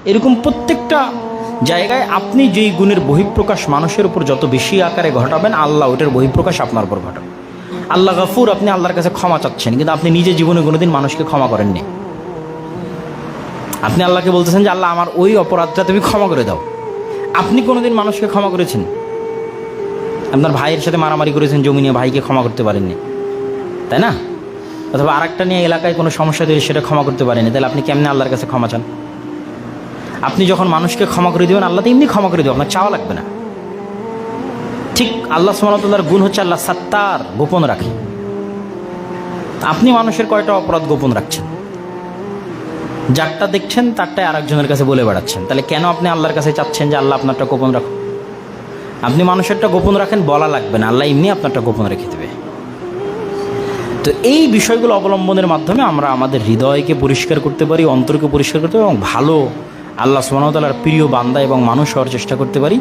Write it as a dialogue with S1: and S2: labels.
S1: এরকম প্রত্যেকটা জায়গায় আপনি যেই গুণের বহিঃপ্রকাশ মানুষের উপর যত বেশি আকারে ঘটাবেন, আল্লাহ ওটার বহিঃপ্রকাশ আপনার উপর ঘটাবে। আল্লাহ গাফুর, আপনি আল্লাহর কাছে ক্ষমা চাচ্ছেন, কিন্তু আপনি নিজে জীবনে কোনোদিন মানুষকে ক্ষমা করেননি। আপনি আল্লাহকে বলতেছেন যে আল্লাহ আমার ওই অপরাধটা তুমি ক্ষমা করে দাও। আপনি কোনোদিন মানুষকে ক্ষমা করেছেন? আপনার ভাইয়ের সাথে মারামারি করেছেন জমি নিয়ে, ভাইকে ক্ষমা করতে পারেননি, তাই না? অথবা আরেকটা নিয়ে এলাকায় কোনো সমস্যা তৈরি, সেটা ক্ষমা করতে পারেনি, তাহলে আপনি কেমনে আল্লাহর কাছে ক্ষমা চান? আপনি যখন মানুষকে ক্ষমা করে দেবেন, আল্লাহ তো এমনি ক্ষমা করে দেবে, আপনার চাওয়া লাগবে না। ঠিক আল্লাহ সুবহানাহু ওয়া তাআলার গুণ হচ্ছে আল্লাহ সাত্তার, গোপন রাখে। আপনি মানুষের কয়টা অপরাধ গোপন রাখছেন? যারটা দেখছেন তারটাই আরেকজনের কাছে বলে বেড়াচ্ছেন। তাহলে কেন আপনি আল্লাহর কাছে চাচ্ছেন যে আল্লাহ আপনারটা গোপন রাখুন? আপনি মানুষেরটা গোপন রাখেন, বলা লাগবে না, আল্লাহ এমনি আপনারটা গোপন রেখে দেবে। তো এই বিষয়গুলো অবলম্বনের মাধ্যমে আমরা আমাদের হৃদয়কে পরিষ্কার করতে পারি, অন্তরকে পরিষ্কার করতে পারি এবং ভালো আল্লাহ সুবহানাহু ওয়া তাআলার প্রিয় বান্দা এবং মানুষ হওয়ার চেষ্টা করতে পারি।